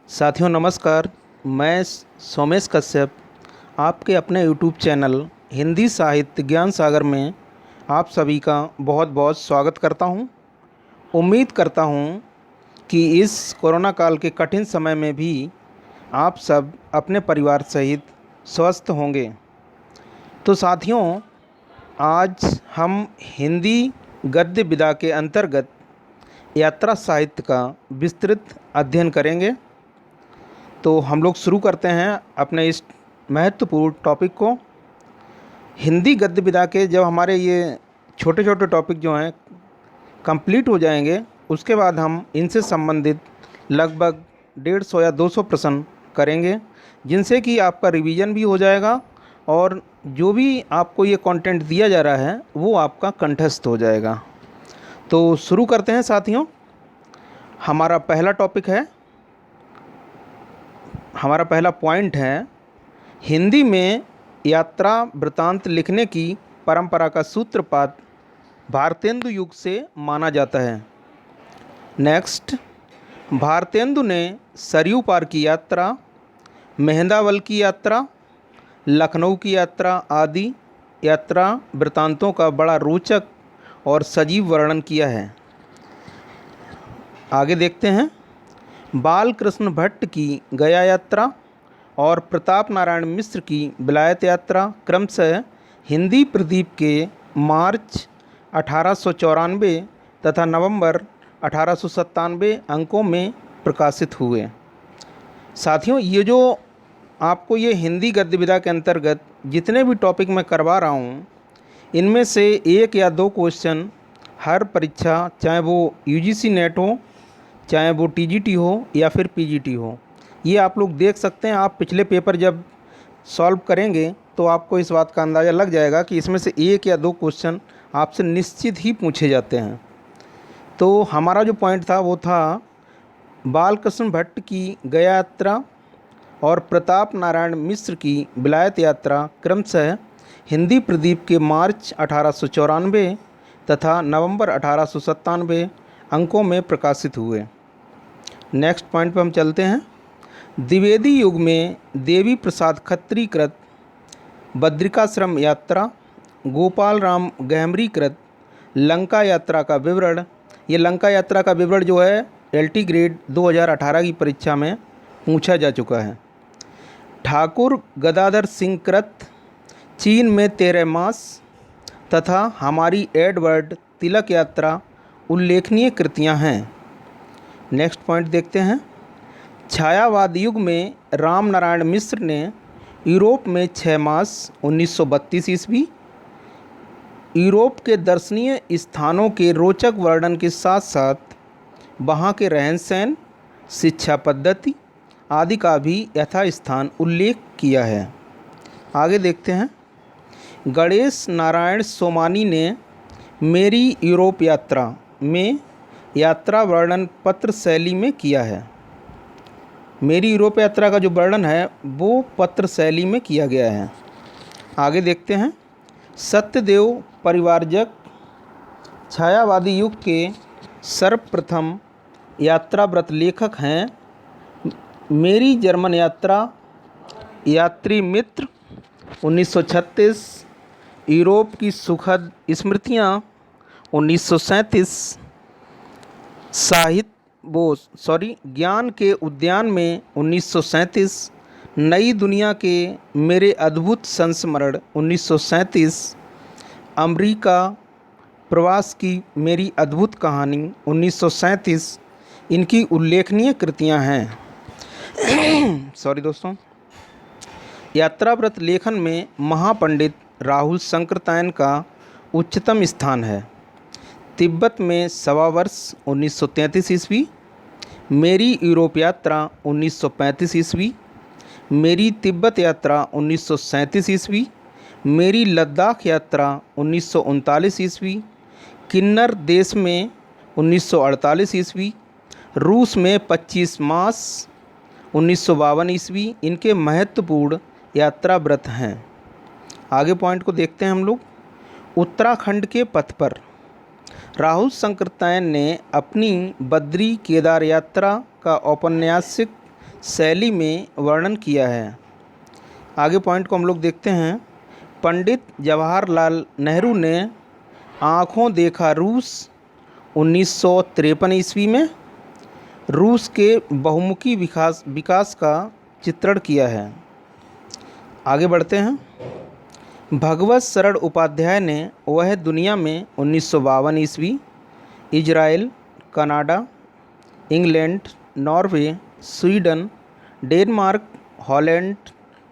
साथियों नमस्कार। मैं सोमेश कश्यप आपके अपने यूट्यूब चैनल हिंदी साहित्य ज्ञान सागर में आप सभी का बहुत बहुत स्वागत करता हूं। उम्मीद करता हूं कि इस कोरोना काल के कठिन समय में भी आप सब अपने परिवार सहित स्वस्थ होंगे। तो साथियों, आज हम हिंदी गद्य विधा के अंतर्गत यात्रा साहित्य का विस्तृत अध्ययन करेंगे। तो हम लोग शुरू करते हैं अपने इस महत्वपूर्ण टॉपिक को। हिंदी गद्य विधा के जब हमारे ये छोटे छोटे टॉपिक जो हैं कंप्लीट हो जाएंगे, उसके बाद हम इनसे संबंधित लगभग 150 या 200 प्रश्न करेंगे, जिनसे कि आपका रिवीजन भी हो जाएगा और जो भी आपको ये कंटेंट दिया जा रहा है वो आपका कंठस्थ हो जाएगा। तो शुरू करते हैं साथियों। हमारा पहला पॉइंट है, हिंदी में यात्रा वृत्तांत लिखने की परंपरा का सूत्रपात भारतेंदु युग से माना जाता है। नेक्स्ट, भारतेंदु ने सरयू पार की यात्रा, मेहंदावल की यात्रा, लखनऊ की यात्रा आदि यात्रा वृत्तांतों का बड़ा रोचक और सजीव वर्णन किया है। आगे देखते हैं। बाल कृष्ण भट्ट की गया यात्रा और प्रताप नारायण मिश्र की विलायत यात्रा क्रमशः हिंदी प्रदीप के मार्च 1894 तथा नवंबर 1897 अंकों में प्रकाशित हुए। साथियों, ये जो आपको ये हिंदी गद्य विधा के अंतर्गत जितने भी टॉपिक मैं करवा रहा हूँ, इनमें से 1 या 2 क्वेश्चन हर परीक्षा, चाहे वो यूजीसी नेट हो, चाहे वो टीजीटी हो या फिर पीजीटी हो, ये आप लोग देख सकते हैं। आप पिछले पेपर जब सॉल्व करेंगे तो आपको इस बात का अंदाज़ा लग जाएगा कि इसमें से 1 या 2 क्वेश्चन आपसे निश्चित ही पूछे जाते हैं। तो हमारा जो पॉइंट था वो था बालकृष्ण भट्ट की गया यात्रा और प्रताप नारायण मिश्र की विलायत यात्रा क्रमशः हिंदी प्रदीप के मार्च 1894 तथा नवंबर 1897 अंकों में प्रकाशित हुए। नेक्स्ट पॉइंट पर हम चलते हैं। द्विवेदी युग में देवी प्रसाद खत्री कृत बद्रिकाश्रम यात्रा, गोपाल राम गहमरी कृत लंका यात्रा का विवरण। ये लंका यात्रा का विवरण जो है एलटी ग्रेड 2018 की परीक्षा में पूछा जा चुका है। ठाकुर गदाधर सिंह कृत चीन में 13 मास तथा हमारी एडवर्ड तिलक यात्रा उल्लेखनीय कृतियां हैं। नेक्स्ट पॉइंट देखते हैं। छायावाद युग में राम नारायण मिश्र ने यूरोप में 6 मास 1932 ईस्वी यूरोप के दर्शनीय स्थानों के रोचक वर्णन के साथ साथ वहाँ के रहन सहन, शिक्षा पद्धति आदि का भी यथास्थान उल्लेख किया है। आगे देखते हैं। गणेश नारायण सोमानी ने मेरी यूरोप यात्रा में यात्रा वर्णन पत्र शैली में किया है। मेरी यूरोप यात्रा का जो वर्णन है वो पत्र शैली में किया गया है। आगे देखते हैं। सत्यदेव परिवारजक छायावादी युग के सर्वप्रथम यात्रा व्रत लेखक हैं। मेरी जर्मन यात्रा, यात्री मित्र 1936, यूरोप की सुखद स्मृतियाँ 1937, ज्ञान के उद्यान में 1937, नई दुनिया के मेरे अद्भुत संस्मरण 1937, अमेरिका प्रवास की मेरी अद्भुत कहानी 1937 इनकी उल्लेखनीय कृतियां हैं। दोस्तों, यात्रा व्रत लेखन में महापंडित राहुल शंकरतायन का उच्चतम स्थान है। तिब्बत में 1.25 वर्ष 1933 ईस्वी, मेरी यूरोप यात्रा 1935 ईस्वी, मेरी तिब्बत यात्रा 1937 ईस्वी, मेरी लद्दाख यात्रा 1939 ईस्वी, किन्नर देश में 1948 ईस्वी, रूस में 25 मास 1952 ईस्वी इनके महत्वपूर्ण यात्रा व्रत हैं। आगे पॉइंट को देखते हैं हम लोग। उत्तराखंड के पथ पर राहुल शंकरतायन ने अपनी बद्री केदार यात्रा का औपन्यासिक शैली में वर्णन किया है। आगे पॉइंट को हम लोग देखते हैं। पंडित जवाहरलाल नेहरू ने आँखों देखा रूस 1953 ईस्वी में रूस के बहुमुखी विकास का चित्रण किया है। आगे बढ़ते हैं। भगवत शरण उपाध्याय ने वह दुनिया में 1952 ईस्वी Israel, Canada, England, Norway, Sweden, Denmark, Holland,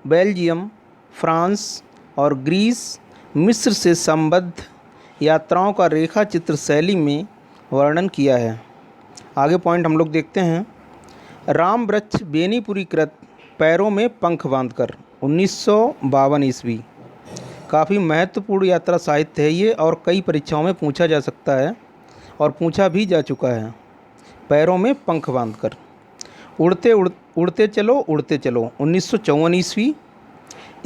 Belgium, France और ग्रीस, मिस्र से संबद्ध यात्राओं का रेखा चित्र शैली में वर्णन किया है। आगे पॉइंट हम लोग देखते हैं। राम वृक्ष बेनीपुरी कृत पैरों में पंख बांधकर 1952 ईस्वी। काफ़ी महत्वपूर्ण यात्रा साहित्य है ये और कई परीक्षाओं में पूछा जा सकता है और पूछा भी जा चुका है। पैरों में पंख बांधकर। उड़ते चलो 1954 ईस्वी।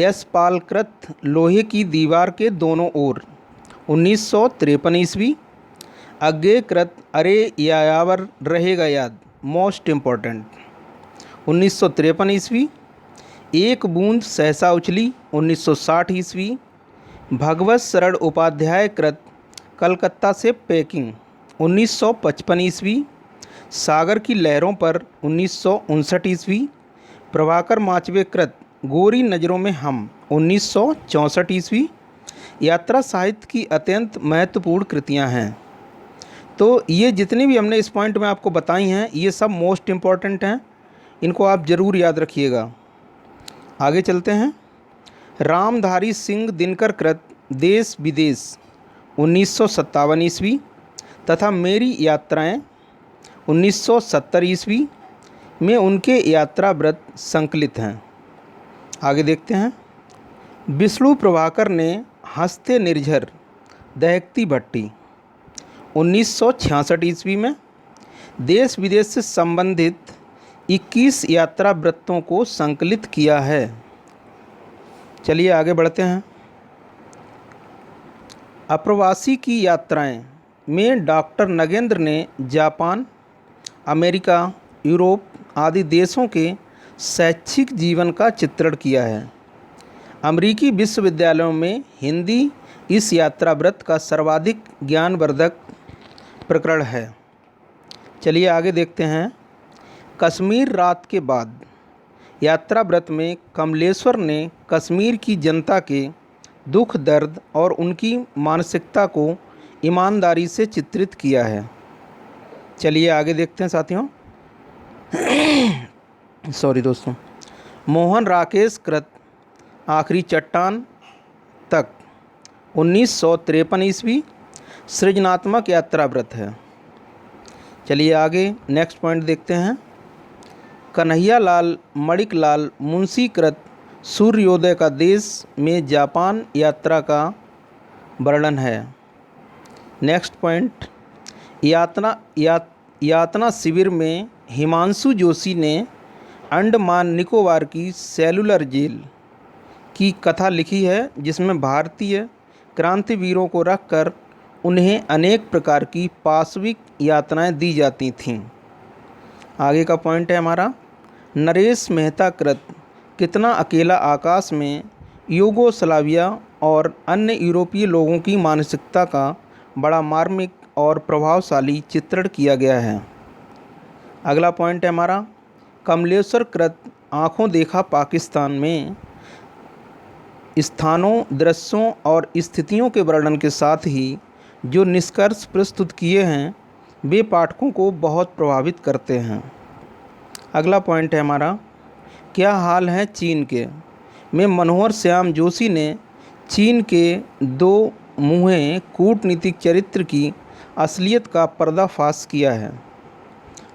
यशपालकृत लोहे की दीवार के दोनों ओर 1953 ईस्वी। अज्ञेयकृत अरे यायावर रहेगा याद मोस्ट इम्पॉर्टेंट 1953 ईस्वी। एक बूंद सहसा उछली 1960 ईस्वी। भगवत शरण उपाध्याय कृत कलकत्ता से पैकिंग 1955 ईस्वी। सागर की लहरों पर 1959 ईस्वी। प्रभाकर माचवे कृत गोरी नज़रों में हम 1964 ईस्वी। यात्रा साहित्य की अत्यंत महत्वपूर्ण कृतियां हैं। तो ये जितनी भी हमने इस पॉइंट में आपको बताई हैं ये सब मोस्ट इम्पॉर्टेंट हैं, इनको आप ज़रूर याद रखिएगा। आगे चलते हैं। रामधारी सिंह दिनकर कृत देश विदेश 1957 ईस्वी तथा मेरी यात्राएं 1970 ईस्वी में उनके यात्रा व्रत संकलित हैं। आगे देखते हैं। विष्णु प्रभाकर ने हंसते निर्झर दहकती भट्टी 1966 ईस्वी में देश विदेश से संबंधित 21 यात्रा व्रतों को संकलित किया है। चलिए आगे बढ़ते हैं। अप्रवासी की यात्राएं में डॉक्टर नगेंद्र ने जापान, अमेरिका, यूरोप आदि देशों के शैक्षिक जीवन का चित्रण किया है। अमेरिकी विश्वविद्यालयों में हिंदी इस यात्रा व्रत का सर्वाधिक ज्ञानवर्धक प्रकरण है। चलिए आगे देखते हैं। कश्मीर रात के बाद यात्रा व्रत में कमलेश्वर ने कश्मीर की जनता के दुख दर्द और उनकी मानसिकता को ईमानदारी से चित्रित किया है। चलिए आगे देखते हैं साथियों। सॉरी दोस्तों। मोहन राकेश कृत आखिरी चट्टान तक 1953 ईस्वी सृजनात्मक यात्रा व्रत है। चलिए आगे नेक्स्ट पॉइंट देखते हैं। कन्हैया लाल मणिकलाल मुंशी कृत सूर्योदय का देश में जापान यात्रा का वर्णन है। Next point. यातना शिविर में हिमांशु जोशी ने अंडमान निकोबार की सेलुलर जेल की कथा लिखी है, जिसमें भारतीय क्रांतिवीरों को रखकर उन्हें अनेक प्रकार की पाशविक यातनाएं दी जाती थीं। आगे का पॉइंट है हमारा। नरेश मेहता कृत कितना अकेला आकाश में यूगोस्लाविया और अन्य यूरोपीय लोगों की मानसिकता का बड़ा मार्मिक और प्रभावशाली चित्रण किया गया है। अगला पॉइंट है हमारा। कमलेश्वर कृत आँखों देखा पाकिस्तान में स्थानों, दृश्यों और स्थितियों के वर्णन के साथ ही जो निष्कर्ष प्रस्तुत किए हैं वे पाठकों को बहुत प्रभावित करते हैं। अगला पॉइंट है हमारा। क्या हाल है चीन के में मनोहर श्याम जोशी ने चीन के दो मुँहे कूटनीतिक चरित्र की असलियत का पर्दाफाश किया है।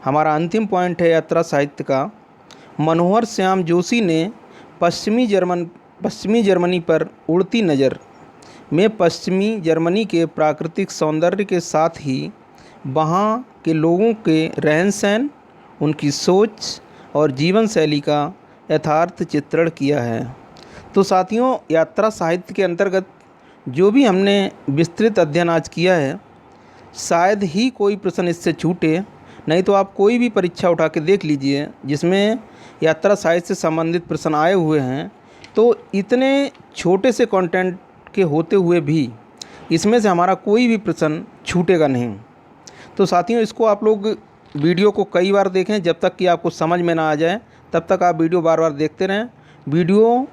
हमारा अंतिम पॉइंट है यात्रा साहित्य का। मनोहर श्याम जोशी ने पश्चिमी जर्मनी पर उड़ती नज़र में पश्चिमी जर्मनी के प्राकृतिक सौंदर्य के साथ ही वहाँ के लोगों के रहन सहन, उनकी सोच और जीवन शैली का यथार्थ चित्रण किया है। तो साथियों, यात्रा साहित्य के अंतर्गत जो भी हमने विस्तृत अध्ययन आज किया है, शायद ही कोई प्रश्न इससे छूटे, नहीं तो आप कोई भी परीक्षा उठा के देख लीजिए जिसमें यात्रा साहित्य से संबंधित प्रश्न आए हुए हैं, तो इतने छोटे से कंटेंट के होते हुए भी इसमें से हमारा कोई भी प्रश्न छूटेगा नहीं। तो साथियों, इसको आप लोग वीडियो को कई बार देखें, जब तक कि आपको समझ में ना आ जाए तब तक आप वीडियो बार बार देखते रहें। वीडियो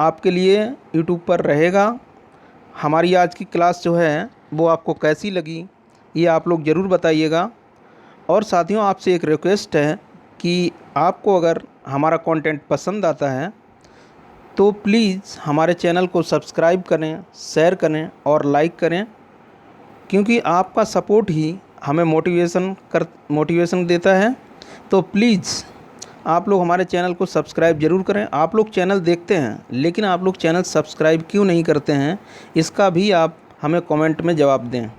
आपके लिए यूट्यूब पर रहेगा। हमारी आज की क्लास जो है वो आपको कैसी लगी ये आप लोग ज़रूर बताइएगा। और साथियों, आपसे एक रिक्वेस्ट है कि आपको अगर हमारा कंटेंट पसंद आता है तो प्लीज़ हमारे चैनल को सब्सक्राइब करें, शेयर करें और लाइक करें, क्योंकि आपका सपोर्ट ही हमें मोटिवेशन देता है। तो प्लीज़ आप लोग हमारे चैनल को सब्सक्राइब ज़रूर करें। आप लोग चैनल देखते हैं लेकिन आप लोग चैनल सब्सक्राइब क्यों नहीं करते हैं, इसका भी आप हमें कमेंट में जवाब दें।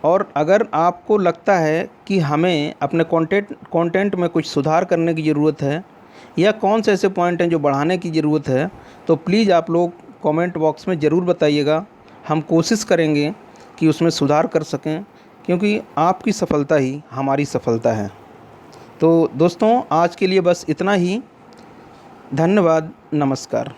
और अगर आपको लगता है कि हमें अपने कंटेंट में कुछ सुधार करने की ज़रूरत है या कौन से ऐसे पॉइंट हैं जो बढ़ाने की ज़रूरत है, तो प्लीज़ आप लोग कमेंट बॉक्स में ज़रूर बताइएगा। हम कोशिश करेंगे कि उसमें सुधार कर सकें, क्योंकि आपकी सफलता ही हमारी सफलता है। तो दोस्तों, आज के लिए बस इतना ही। धन्यवाद। नमस्कार।